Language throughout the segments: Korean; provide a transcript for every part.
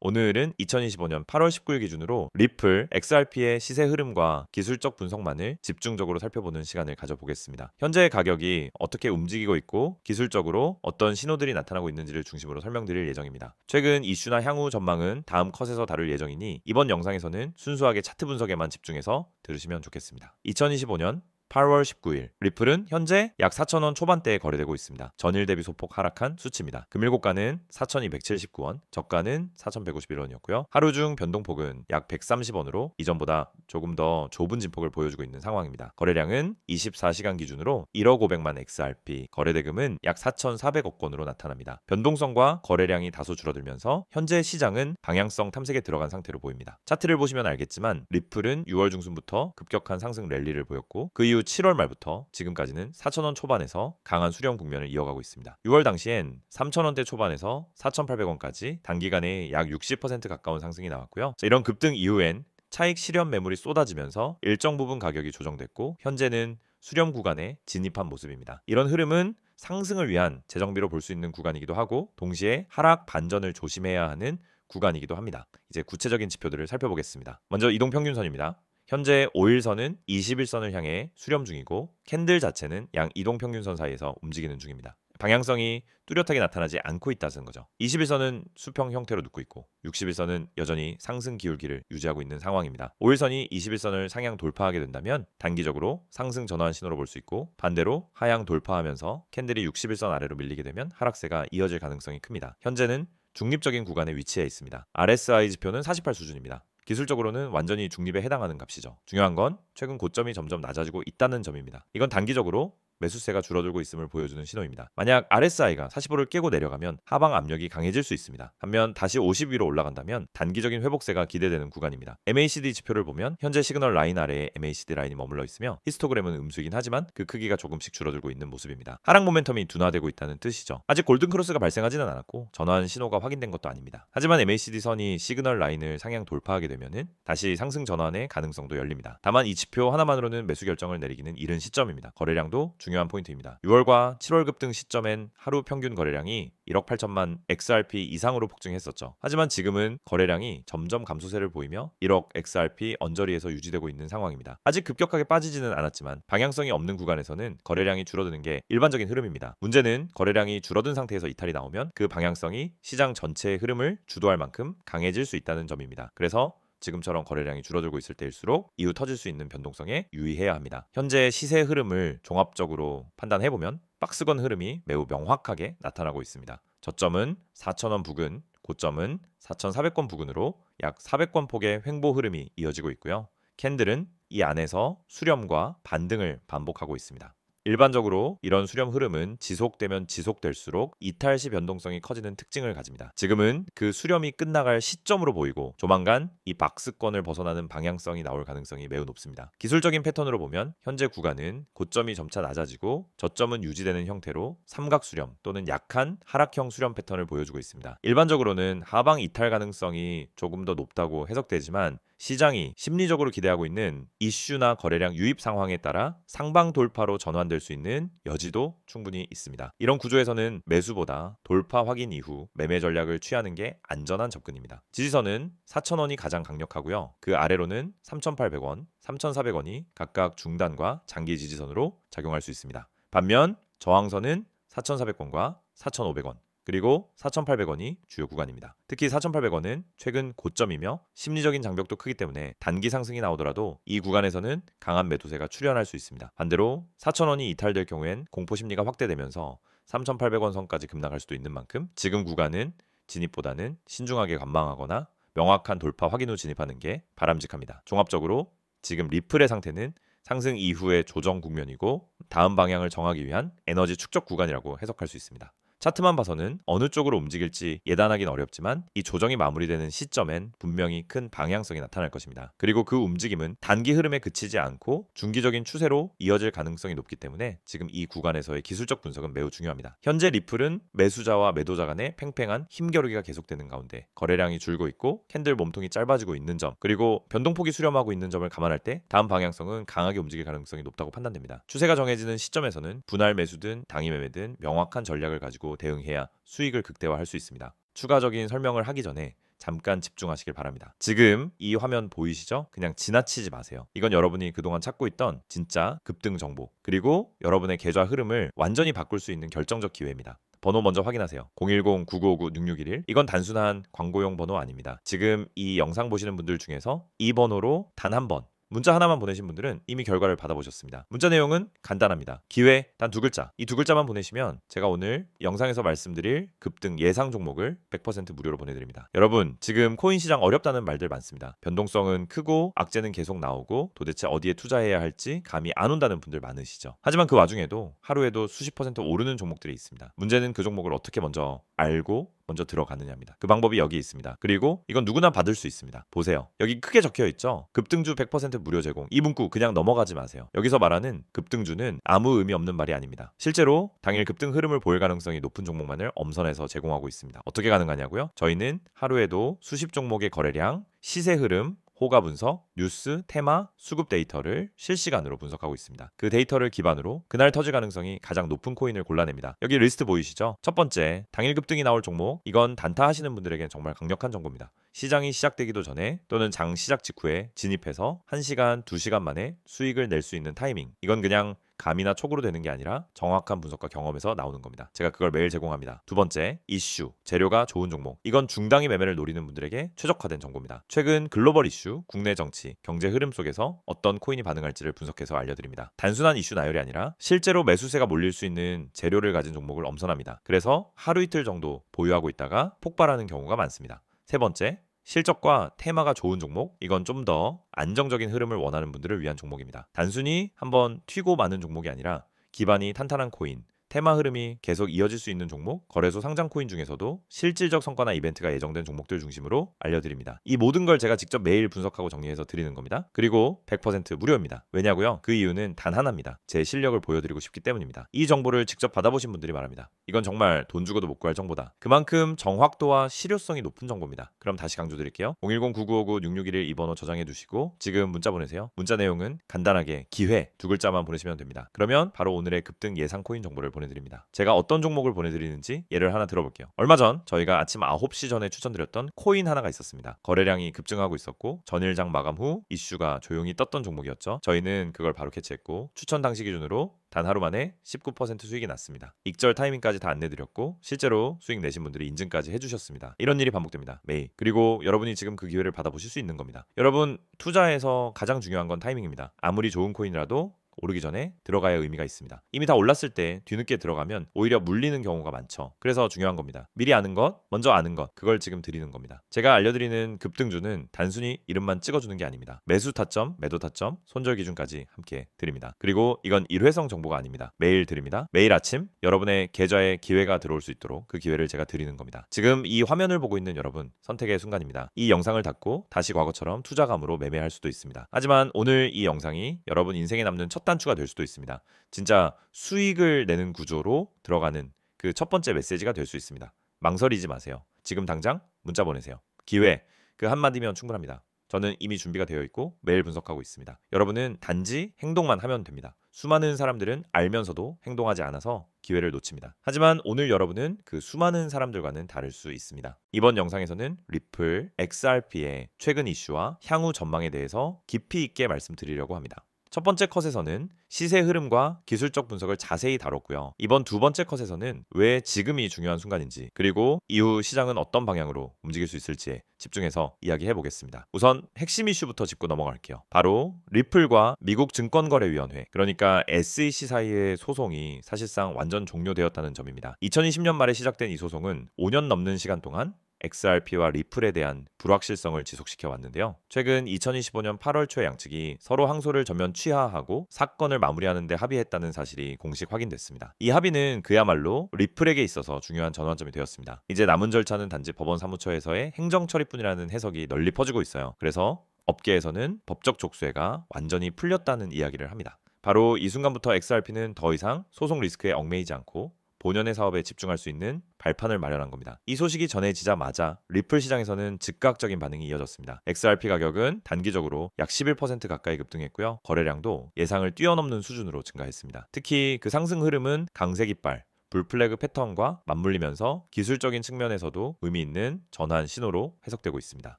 오늘은 2025년 8월 19일 기준으로 리플 XRP의 시세 흐름과 기술적 분석만을 집중적으로 살펴보는 시간을 가져보겠습니다. 현재의 가격이 어떻게 움직이고 있고 기술적으로 어떤 신호들이 나타나고 있는지를 중심으로 설명드릴 예정입니다. 최근 이슈나 향후 전망은 다음 컷에서 다룰 예정이니 이번 영상에서는 순수하게 차트 분석에만 집중해서 들으시면 좋겠습니다. 2025년 8월 19일 리플은 현재 약 4,000원 초반대에 거래되고 있습니다. 전일 대비 소폭 하락한 수치입니다. 금일고가는 4,279원, 저가는 4,151원이었고요. 하루 중 변동폭은 약 130원으로 이전보다 조금 더 좁은 진폭을 보여주고 있는 상황입니다. 거래량은 24시간 기준으로 1억 500만 XRP, 거래대금은 약 4,400억 원으로 나타납니다. 변동성과 거래량이 다소 줄어들면서 현재 시장은 방향성 탐색에 들어간 상태로 보입니다. 차트를 보시면 알겠지만 리플은 6월 중순부터 급격한 상승 랠리를 보였고 그 이후 7월 말부터 지금까지는 4,000원 초반에서 강한 수렴 국면을 이어가고 있습니다. 6월 당시엔 3,000원대 초반에서 4,800원까지 단기간에 약 60% 가까운 상승이 나왔고요. 이런 급등 이후엔 차익 실현 매물이 쏟아지면서 일정 부분 가격이 조정됐고 현재는 수렴 구간에 진입한 모습입니다. 이런 흐름은 상승을 위한 재정비로 볼 수 있는 구간이기도 하고 동시에 하락 반전을 조심해야 하는 구간이기도 합니다. 이제 구체적인 지표들을 살펴보겠습니다. 먼저 이동평균선입니다. 현재 5일선은 21선을 향해 수렴 중이고 캔들 자체는 양 이동평균선 사이에서 움직이는 중입니다. 방향성이 뚜렷하게 나타나지 않고 있다는 거죠. 21선은 수평 형태로 눕고 있고 61선은 여전히 상승 기울기를 유지하고 있는 상황입니다. 5일선이 21선을 상향 돌파하게 된다면 단기적으로 상승 전환 신호로 볼 수 있고 반대로 하향 돌파하면서 캔들이 61선 아래로 밀리게 되면 하락세가 이어질 가능성이 큽니다. 현재는 중립적인 구간에 위치해 있습니다. RSI 지표는 48 수준입니다. 기술적으로는 완전히 중립에 해당하는 값이죠. 중요한 건 최근 고점이 점점 낮아지고 있다는 점입니다. 이건 단기적으로 매수세가 줄어들고 있음을 보여주는 신호입니다. 만약 RSI가 45를 깨고 내려가면 하방 압력이 강해질 수 있습니다. 반면 다시 50 위로 올라간다면 단기적인 회복세가 기대되는 구간입니다. MACD 지표를 보면 현재 시그널 라인 아래에 MACD 라인이 머물러 있으며 히스토그램은 음수이긴 하지만 그 크기가 조금씩 줄어들고 있는 모습입니다. 하락 모멘텀이 둔화되고 있다는 뜻이죠. 아직 골든크로스가 발생하지는 않았고 전환 신호가 확인된 것도 아닙니다. 하지만 MACD 선이 시그널 라인을 상향 돌파하게 되면은 다시 상승 전환의 가능성도 열립니다. 다만 이 지표 하나만으로는 매수 결정을 내리기는 이른 시점입니다. 거래량도 중요한 포인트입니다. 6월과 7월 급등 시점엔 하루 평균 거래량이 1억 8천만 XRP 이상으로 폭증했었죠. 하지만 지금은 거래량이 점점 감소세를 보이며 1억 XRP 언저리에서 유지되고 있는 상황입니다. 아직 급격하게 빠지지는 않았지만 방향성이 없는 구간에서는 거래량이 줄어드는 게 일반적인 흐름입니다. 문제는 거래량이 줄어든 상태에서 이탈이 나오면 그 방향성이 시장 전체의 흐름을 주도할 만큼 강해질 수 있다는 점입니다. 그래서 지금처럼 거래량이 줄어들고 있을 때일수록 이후 터질 수 있는 변동성에 유의해야 합니다. 현재 시세 흐름을 종합적으로 판단해보면 박스권 흐름이 매우 명확하게 나타나고 있습니다. 저점은 4,000원 부근, 고점은 4,400원 부근으로 약 400권 폭의 횡보 흐름이 이어지고 있고요. 캔들은 이 안에서 수렴과 반등을 반복하고 있습니다. 일반적으로 이런 수렴 흐름은 지속되면 지속될수록 이탈 시 변동성이 커지는 특징을 가집니다. 지금은 그 수렴이 끝나갈 시점으로 보이고 조만간 이 박스권을 벗어나는 방향성이 나올 가능성이 매우 높습니다. 기술적인 패턴으로 보면 현재 구간은 고점이 점차 낮아지고 저점은 유지되는 형태로 삼각 수렴 또는 약한 하락형 수렴 패턴을 보여주고 있습니다. 일반적으로는 하방 이탈 가능성이 조금 더 높다고 해석되지만 시장이 심리적으로 기대하고 있는 이슈나 거래량 유입 상황에 따라 상방 돌파로 전환될 수 있는 여지도 충분히 있습니다. 이런 구조에서는 매수보다 돌파 확인 이후 매매 전략을 취하는 게 안전한 접근입니다. 지지선은 4,000원이 가장 강력하고요. 그 아래로는 3,800원, 3,400원이 각각 중단과 장기 지지선으로 작용할 수 있습니다. 반면 저항선은 4,400원과 4,500원 그리고 4,800원이 주요 구간입니다. 특히 4,800원은 최근 고점이며 심리적인 장벽도 크기 때문에 단기 상승이 나오더라도 이 구간에서는 강한 매도세가 출현할 수 있습니다. 반대로 4,000원이 이탈될 경우엔 공포 심리가 확대되면서 3,800원 선까지 급락할 수도 있는 만큼 지금 구간은 진입보다는 신중하게 관망하거나 명확한 돌파 확인 후 진입하는 게 바람직합니다. 종합적으로 지금 리플의 상태는 상승 이후의 조정 국면이고 다음 방향을 정하기 위한 에너지 축적 구간이라고 해석할 수 있습니다. 차트만 봐서는 어느 쪽으로 움직일지 예단하긴 어렵지만 이 조정이 마무리되는 시점엔 분명히 큰 방향성이 나타날 것입니다. 그리고 그 움직임은 단기 흐름에 그치지 않고 중기적인 추세로 이어질 가능성이 높기 때문에 지금 이 구간에서의 기술적 분석은 매우 중요합니다. 현재 리플은 매수자와 매도자 간의 팽팽한 힘겨루기가 계속되는 가운데 거래량이 줄고 있고 캔들 몸통이 짧아지고 있는 점 그리고 변동폭이 수렴하고 있는 점을 감안할 때 다음 방향성은 강하게 움직일 가능성이 높다고 판단됩니다. 추세가 정해지는 시점에서는 분할 매수든 당일 매매든 명확한 전략을 가지고 대응해야 수익을 극대화할 수 있습니다. 추가적인 설명을 하기 전에 잠깐 집중하시길 바랍니다. 지금 이 화면 보이시죠? 그냥 지나치지 마세요. 이건 여러분이 그동안 찾고 있던 진짜 급등 정보, 그리고 여러분의 계좌 흐름을 완전히 바꿀 수 있는 결정적 기회입니다. 번호 먼저 확인하세요. 010-9959-6611. 이건 단순한 광고용 번호 아닙니다. 지금 이 영상 보시는 분들 중에서 이 번호로 단 한 번 문자 하나만 보내신 분들은 이미 결과를 받아보셨습니다. 문자 내용은 간단합니다. 기회 단 두 글자. 이 두 글자만 보내시면 제가 오늘 영상에서 말씀드릴 급등 예상 종목을 100% 무료로 보내드립니다. 여러분, 지금 코인 시장 어렵다는 말들 많습니다. 변동성은 크고 악재는 계속 나오고 도대체 어디에 투자해야 할지 감이 안 온다는 분들 많으시죠. 하지만 그 와중에도 하루에도 수십 퍼센트 오르는 종목들이 있습니다. 문제는 그 종목을 어떻게 먼저 알고 먼저 들어가느냐입니다. 그 방법이 여기 있습니다. 그리고 이건 누구나 받을 수 있습니다. 보세요. 여기 크게 적혀 있죠. 급등주 100% 무료 제공. 이 문구 그냥 넘어가지 마세요. 여기서 말하는 급등주는 아무 의미 없는 말이 아닙니다. 실제로 당일 급등 흐름을 보일 가능성이 높은 종목만을 엄선해서 제공하고 있습니다. 어떻게 가능하냐고요? 저희는 하루에도 수십 종목의 거래량, 시세 흐름, 호가 분석, 뉴스, 테마, 수급 데이터를 실시간으로 분석하고 있습니다. 그 데이터를 기반으로 그날 터질 가능성이 가장 높은 코인을 골라냅니다. 여기 리스트 보이시죠? 첫 번째, 당일 급등이 나올 종목. 이건 단타 하시는 분들에게는 정말 강력한 정보입니다. 시장이 시작되기도 전에 또는 장 시작 직후에 진입해서 1시간, 2시간 만에 수익을 낼 수 있는 타이밍. 이건 그냥 감이나 촉으로 되는 게 아니라 정확한 분석과 경험에서 나오는 겁니다. 제가 그걸 매일 제공합니다. 두 번째, 이슈, 재료가 좋은 종목. 이건 중단기 매매를 노리는 분들에게 최적화된 정보입니다. 최근 글로벌 이슈, 국내 정치, 경제 흐름 속에서 어떤 코인이 반응할지를 분석해서 알려드립니다. 단순한 이슈 나열이 아니라 실제로 매수세가 몰릴 수 있는 재료를 가진 종목을 엄선합니다. 그래서 하루 이틀 정도 보유하고 있다가 폭발하는 경우가 많습니다. 세 번째, 실적과 테마가 좋은 종목. 이건 좀 더 안정적인 흐름을 원하는 분들을 위한 종목입니다. 단순히 한번 튀고 마는 종목이 아니라 기반이 탄탄한 코인, 테마 흐름이 계속 이어질 수 있는 종목, 거래소 상장 코인 중에서도 실질적 성과나 이벤트가 예정된 종목들 중심으로 알려드립니다. 이 모든 걸 제가 직접 매일 분석하고 정리해서 드리는 겁니다. 그리고 100% 무료입니다. 왜냐고요? 그 이유는 단 하나입니다. 제 실력을 보여드리고 싶기 때문입니다. 이 정보를 직접 받아보신 분들이 말합니다. 이건 정말 돈 주고도 못 구할 정보다. 그만큼 정확도와 실효성이 높은 정보입니다. 그럼 다시 강조드릴게요. 010-9959-6611 이 번호 저장해 두시고 지금 문자 보내세요. 문자 내용은 간단하게 기회 두 글자만 보내시면 됩니다. 그러면 바로 오늘의 급등 예상 코인 정보를 보내드립니다. 제가 어떤 종목을 보내드리는지 예를 하나 들어볼게요. 얼마 전 저희가 아침 9시 전에 추천드렸던 코인 하나가 있었습니다. 거래량이 급증하고 있었고 전일장 마감 후 이슈가 조용히 떴던 종목이었죠. 저희는 그걸 바로 캐치했고 추천 당시 기준으로 단 하루 만에 19% 수익이 났습니다. 익절 타이밍까지 다 안내드렸고 실제로 수익 내신 분들이 인증까지 해주셨습니다. 이런 일이 반복됩니다. 매일. 그리고 여러분이 지금 그 기회를 받아보실 수 있는 겁니다. 여러분, 투자에서 가장 중요한 건 타이밍입니다. 아무리 좋은 코인이라도 오르기 전에 들어가야 의미가 있습니다. 이미 다 올랐을 때 뒤늦게 들어가면 오히려 물리는 경우가 많죠. 그래서 중요한 겁니다. 미리 아는 것, 먼저 아는 것, 그걸 지금 드리는 겁니다. 제가 알려드리는 급등주는 단순히 이름만 찍어주는 게 아닙니다. 매수 타점, 매도 타점, 손절 기준까지 함께 드립니다. 그리고 이건 일회성 정보가 아닙니다. 매일 드립니다. 매일 아침 여러분의 계좌에 기회가 들어올 수 있도록 그 기회를 제가 드리는 겁니다. 지금 이 화면을 보고 있는 여러분, 선택의 순간입니다. 이 영상을 닫고 다시 과거처럼 투자감으로 매매할 수도 있습니다. 하지만 오늘 이 영상이 여러분 인생에 남는 첫 단추가 될 수도 있습니다. 진짜 수익을 내는 구조로 들어가는 그 첫 번째 메시지가 될 수 있습니다. 망설이지 마세요. 지금 당장 문자 보내세요. 기회, 그 한마디면 충분합니다. 저는 이미 준비가 되어 있고 매일 분석하고 있습니다. 여러분은 단지 행동만 하면 됩니다. 수많은 사람들은 알면서도 행동하지 않아서 기회를 놓칩니다. 하지만 오늘 여러분은 그 수많은 사람들과는 다를 수 있습니다. 이번 영상에서는 리플, XRP의 최근 이슈와 향후 전망에 대해서 깊이 있게 말씀드리려고 합니다. 첫 번째 컷에서는 시세 흐름과 기술적 분석을 자세히 다뤘고요. 이번 두 번째 컷에서는 왜 지금이 중요한 순간인지, 그리고 이후 시장은 어떤 방향으로 움직일 수 있을지에 집중해서 이야기해 보겠습니다. 우선 핵심 이슈부터 짚고 넘어갈게요. 바로 리플과 미국 증권거래위원회, 그러니까 SEC 사이의 소송이 사실상 완전 종료되었다는 점입니다. 2020년 말에 시작된 이 소송은 5년 넘는 시간 동안 XRP와 리플에 대한 불확실성을 지속시켜 왔는데요. 최근 2025년 8월 초에 양측이 서로 항소를 전면 취하하고 사건을 마무리하는 데 합의했다는 사실이 공식 확인됐습니다. 이 합의는 그야말로 리플에게 있어서 중요한 전환점이 되었습니다. 이제 남은 절차는 단지 법원 사무처에서의 행정 처리뿐이라는 해석이 널리 퍼지고 있어요. 그래서 업계에서는 법적 족쇄가 완전히 풀렸다는 이야기를 합니다. 바로 이 순간부터 XRP는 더 이상 소송 리스크에 얽매이지 않고 본연의 사업에 집중할 수 있는 발판을 마련한 겁니다. 이 소식이 전해지자마자 리플 시장에서는 즉각적인 반응이 이어졌습니다. XRP 가격은 단기적으로 약 11% 가까이 급등했고요. 거래량도 예상을 뛰어넘는 수준으로 증가했습니다. 특히 그 상승 흐름은 강세 깃발, 불플래그 패턴과 맞물리면서 기술적인 측면에서도 의미 있는 전환 신호로 해석되고 있습니다.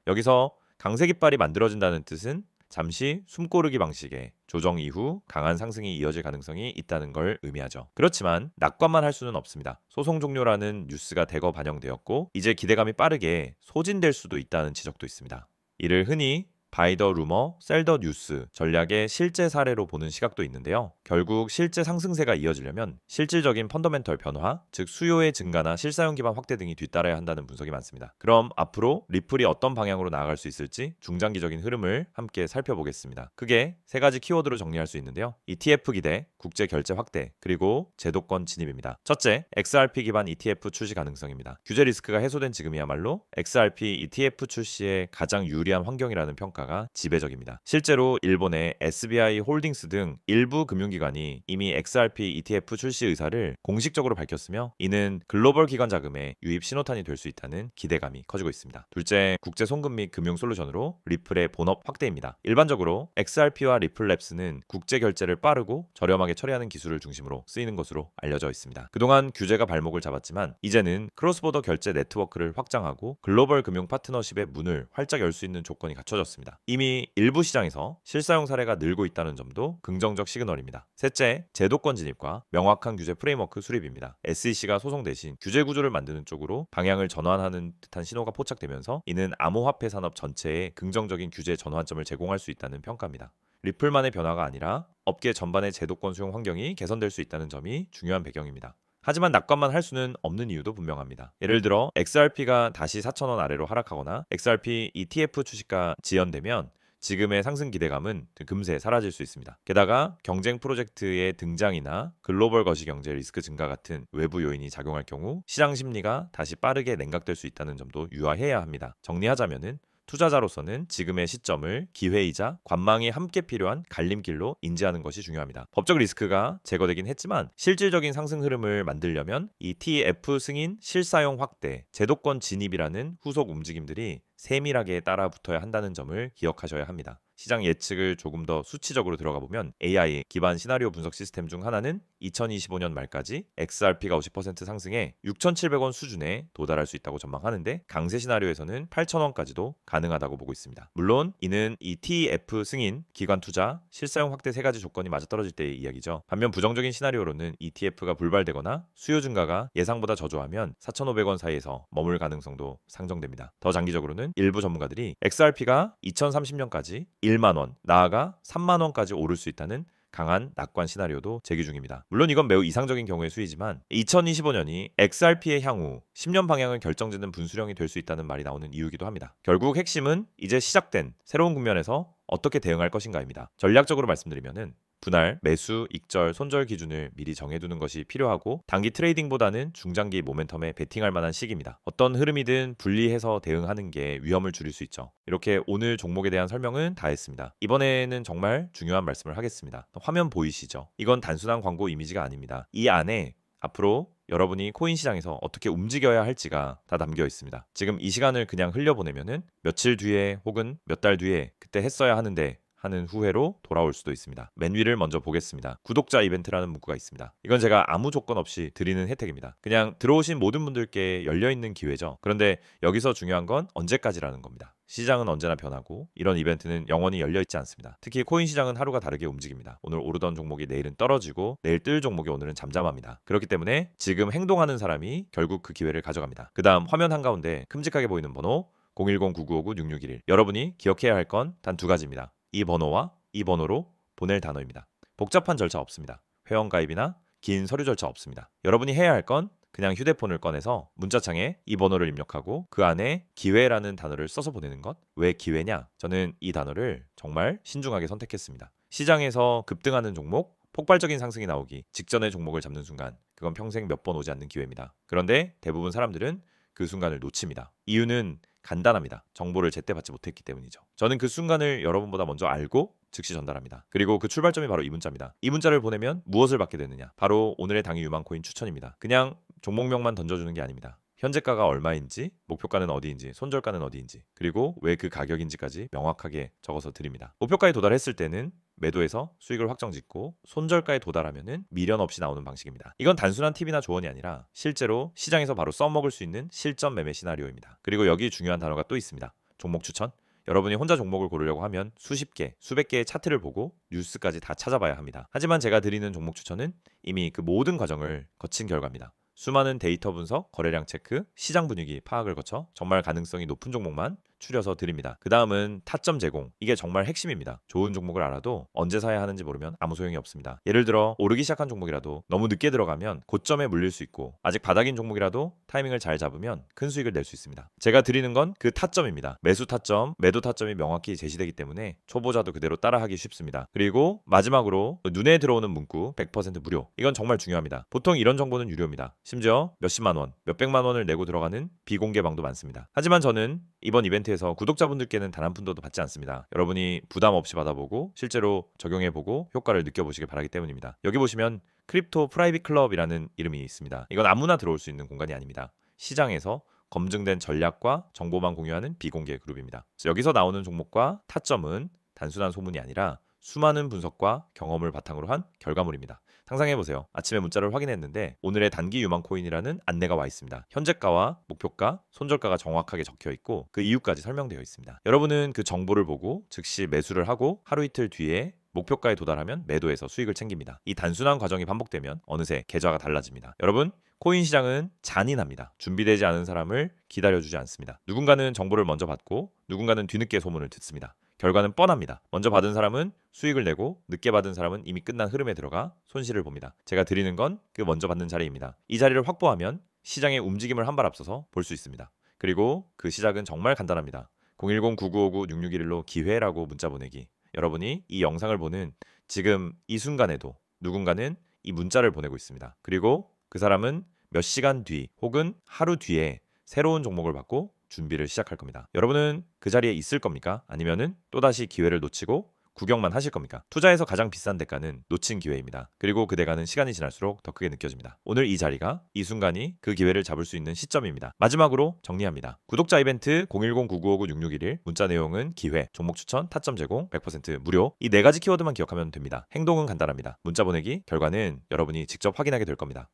여기서 강세 깃발이 만들어진다는 뜻은 잠시 숨고르기 방식의 조정 이후 강한 상승이 이어질 가능성이 있다는 걸 의미하죠. 그렇지만 낙관만 할 수는 없습니다. 소송 종료라는 뉴스가 대거 반영되었고 이제 기대감이 빠르게 소진될 수도 있다는 지적도 있습니다. 이를 흔히 바이 더 루머, 셀 더 뉴스 전략의 실제 사례로 보는 시각도 있는데요. 결국 실제 상승세가 이어지려면 실질적인 펀더멘털 변화, 즉 수요의 증가나 실사용 기반 확대 등이 뒤따라야 한다는 분석이 많습니다. 그럼 앞으로 리플이 어떤 방향으로 나아갈 수 있을지 중장기적인 흐름을 함께 살펴보겠습니다. 크게 세 가지 키워드로 정리할 수 있는데요. ETF 기대, 국제 결제 확대, 그리고 제도권 진입입니다. 첫째, XRP 기반 ETF 출시 가능성입니다. 규제 리스크가 해소된 지금이야말로 XRP ETF 출시에 가장 유리한 환경이라는 평가가 지배적입니다. 실제로 일본의 SBI 홀딩스 등 일부 금융기관이 이미 XRP ETF 출시 의사를 공식적으로 밝혔으며 이는 글로벌 기관 자금의 유입 신호탄이 될 수 있다는 기대감이 커지고 있습니다. 둘째, 국제 송금 및 금융 솔루션으로 리플의 본업 확대입니다. 일반적으로 XRP와 리플랩스는 국제 결제를 빠르고 저렴하게 처리하는 기술을 중심으로 쓰이는 것으로 알려져 있습니다. 그동안 규제가 발목을 잡았지만 이제는 크로스보더 결제 네트워크를 확장하고 글로벌 금융 파트너십의 문을 활짝 열 수 있는 조건이 갖춰졌습니다. 이미 일부 시장에서 실사용 사례가 늘고 있다는 점도 긍정적 시그널입니다. 셋째, 제도권 진입과 명확한 규제 프레임워크 수립입니다. SEC가 소송 대신 규제 구조를 만드는 쪽으로 방향을 전환하는 듯한 신호가 포착되면서 이는 암호화폐 산업 전체에 긍정적인 규제 전환점을 제공할 수 있다는 평가입니다. 리플만의 변화가 아니라 업계 전반의 제도권 수용 환경이 개선될 수 있다는 점이 중요한 배경입니다. 하지만 낙관만 할 수는 없는 이유도 분명합니다. 예를 들어 XRP가 다시 4,000원 아래로 하락하거나 XRP ETF 출시가 지연되면 지금의 상승 기대감은 금세 사라질 수 있습니다. 게다가 경쟁 프로젝트의 등장이나 글로벌 거시 경제 리스크 증가 같은 외부 요인이 작용할 경우 시장 심리가 다시 빠르게 냉각될 수 있다는 점도 유의해야 합니다. 정리하자면은 투자자로서는 지금의 시점을 기회이자 관망이 함께 필요한 갈림길로 인지하는 것이 중요합니다. 법적 리스크가 제거되긴 했지만 실질적인 상승 흐름을 만들려면 ETF 승인 실사용 확대, 제도권 진입이라는 후속 움직임들이 세밀하게 따라 붙어야 한다는 점을 기억하셔야 합니다. 시장 예측을 조금 더 수치적으로 들어가 보면 AI 기반 시나리오 분석 시스템 중 하나는 2025년 말까지 XRP가 50% 상승해 6,700원 수준에 도달할 수 있다고 전망하는데 강세 시나리오에서는 8,000원까지도 가능하다고 보고 있습니다. 물론 이는 ETF 승인, 기관 투자, 실사용 확대 세 가지 조건이 맞아떨어질 때의 이야기죠. 반면 부정적인 시나리오로는 ETF가 불발되거나 수요 증가가 예상보다 저조하면 4,500원 사이에서 머물 가능성도 상정됩니다. 더 장기적으로는 일부 전문가들이 XRP가 2030년까지 1만 원, 나아가 3만 원까지 오를 수 있다는 강한 낙관 시나리오도 제기 중입니다. 물론 이건 매우 이상적인 경우의 수이지만 2025년이 XRP의 향후 10년 방향을 결정짓는 분수령이 될 수 있다는 말이 나오는 이유이기도 합니다. 결국 핵심은 이제 시작된 새로운 국면에서 어떻게 대응할 것인가입니다. 전략적으로 말씀드리면은 분할, 매수, 익절, 손절 기준을 미리 정해두는 것이 필요하고 단기 트레이딩보다는 중장기 모멘텀에 베팅할 만한 시기입니다. 어떤 흐름이든 분리해서 대응하는 게 위험을 줄일 수 있죠. 이렇게 오늘 종목에 대한 설명은 다 했습니다. 이번에는 정말 중요한 말씀을 하겠습니다. 화면 보이시죠? 이건 단순한 광고 이미지가 아닙니다. 이 안에 앞으로 여러분이 코인 시장에서 어떻게 움직여야 할지가 다 담겨 있습니다. 지금 이 시간을 그냥 흘려보내면은 며칠 뒤에 혹은 몇 달 뒤에 그때 했어야 하는데 하는 후회로 돌아올 수도 있습니다. 맨 위를 먼저 보겠습니다. 구독자 이벤트라는 문구가 있습니다. 이건 제가 아무 조건 없이 드리는 혜택입니다. 그냥 들어오신 모든 분들께 열려있는 기회죠. 그런데 여기서 중요한 건 언제까지라는 겁니다. 시장은 언제나 변하고 이런 이벤트는 영원히 열려있지 않습니다. 특히 코인 시장은 하루가 다르게 움직입니다. 오늘 오르던 종목이 내일은 떨어지고 내일 뜰 종목이 오늘은 잠잠합니다. 그렇기 때문에 지금 행동하는 사람이 결국 그 기회를 가져갑니다. 그 다음 화면 한가운데 큼직하게 보이는 번호 010-9959-6611 여러분이 기억해야 할 건 단 두 가지입니다. 이 번호와 이 번호로 보낼 단어입니다. 복잡한 절차 없습니다. 회원가입이나 긴 서류 절차 없습니다. 여러분이 해야 할 건 그냥 휴대폰을 꺼내서 문자창에 이 번호를 입력하고 그 안에 기회라는 단어를 써서 보내는 것. 왜 기회냐? 저는 이 단어를 정말 신중하게 선택했습니다. 시장에서 급등하는 종목, 폭발적인 상승이 나오기 직전의 종목을 잡는 순간 그건 평생 몇 번 오지 않는 기회입니다. 그런데 대부분 사람들은 그 순간을 놓칩니다. 이유는 간단합니다. 정보를 제때 받지 못했기 때문이죠. 저는 그 순간을 여러분보다 먼저 알고 즉시 전달합니다. 그리고 그 출발점이 바로 이 문자입니다. 이 문자를 보내면 무엇을 받게 되느냐? 바로 오늘의 당일 유망코인 추천입니다. 그냥 종목명만 던져주는 게 아닙니다. 현재가가 얼마인지, 목표가는 어디인지, 손절가는 어디인지, 그리고 왜 그 가격인지까지 명확하게 적어서 드립니다. 목표가에 도달했을 때는 매도해서 수익을 확정짓고 손절가에 도달하면은 미련 없이 나오는 방식입니다. 이건 단순한 팁이나 조언이 아니라 실제로 시장에서 바로 써먹을 수 있는 실전 매매 시나리오입니다. 그리고 여기 중요한 단어가 또 있습니다. 종목 추천. 여러분이 혼자 종목을 고르려고 하면 수십 개, 수백 개의 차트를 보고 뉴스까지 다 찾아봐야 합니다. 하지만 제가 드리는 종목 추천은 이미 그 모든 과정을 거친 결과입니다. 수많은 데이터 분석, 거래량 체크, 시장 분위기 파악을 거쳐 정말 가능성이 높은 종목만 추려서 드립니다. 그 다음은 타점 제공. 이게 정말 핵심입니다. 좋은 종목을 알아도 언제 사야 하는지 모르면 아무 소용이 없습니다. 예를 들어 오르기 시작한 종목이라도 너무 늦게 들어가면 고점에 물릴 수 있고, 아직 바닥인 종목이라도 타이밍을 잘 잡으면 큰 수익을 낼 수 있습니다. 제가 드리는 건 그 타점입니다. 매수 타점, 매도 타점이 명확히 제시되기 때문에 초보자도 그대로 따라하기 쉽습니다. 그리고 마지막으로 눈에 들어오는 문구 100% 무료. 이건 정말 중요합니다. 보통 이런 정보는 유료입니다. 심지어 몇십만 원, 몇백만 원을 내고 들어가는 비공개 방도 많습니다. 하지만 저는 이번 이벤트에서 구독자분들께는 단 한 푼도 받지 않습니다. 여러분이 부담 없이 받아보고 실제로 적용해보고 효과를 느껴보시길 바라기 때문입니다. 여기 보시면 크립토 프라이빗 클럽이라는 이름이 있습니다. 이건 아무나 들어올 수 있는 공간이 아닙니다. 시장에서 검증된 전략과 정보만 공유하는 비공개 그룹입니다. 여기서 나오는 종목과 타점은 단순한 소문이 아니라 수많은 분석과 경험을 바탕으로 한 결과물입니다. 상상해보세요. 아침에 문자를 확인했는데 오늘의 단기 유망 코인이라는 안내가 와 있습니다. 현재가와 목표가, 손절가가 정확하게 적혀 있고 그 이유까지 설명되어 있습니다. 여러분은 그 정보를 보고 즉시 매수를 하고 하루 이틀 뒤에 목표가에 도달하면 매도해서 수익을 챙깁니다. 이 단순한 과정이 반복되면 어느새 계좌가 달라집니다. 여러분, 코인 시장은 잔인합니다. 준비되지 않은 사람을 기다려주지 않습니다. 누군가는 정보를 먼저 받고 누군가는 뒤늦게 소문을 듣습니다. 결과는 뻔합니다. 먼저 받은 사람은 수익을 내고 늦게 받은 사람은 이미 끝난 흐름에 들어가 손실을 봅니다. 제가 드리는 건 그 먼저 받는 자리입니다. 이 자리를 확보하면 시장의 움직임을 한 발 앞서서 볼 수 있습니다. 그리고 그 시작은 정말 간단합니다. 010-9959-6611로 기회라고 문자 보내기. 여러분이 이 영상을 보는 지금 이 순간에도 누군가는 이 문자를 보내고 있습니다. 그리고 그 사람은 몇 시간 뒤 혹은 하루 뒤에 새로운 종목을 받고 준비를 시작할 겁니다. 여러분은 그 자리에 있을 겁니까? 아니면은 또다시 기회를 놓치고 구경만 하실 겁니까? 투자에서 가장 비싼 대가는 놓친 기회입니다. 그리고 그 대가는 시간이 지날수록 더 크게 느껴집니다. 오늘 이 자리가, 이 순간이 그 기회를 잡을 수 있는 시점입니다. 마지막으로 정리합니다. 구독자 이벤트 010-9959-6611, 문자 내용은 기회, 종목 추천, 타점 제공, 100% 무료. 이 네 가지 키워드만 기억하면 됩니다. 행동은 간단합니다. 문자 보내기, 결과는 여러분이 직접 확인하게 될 겁니다.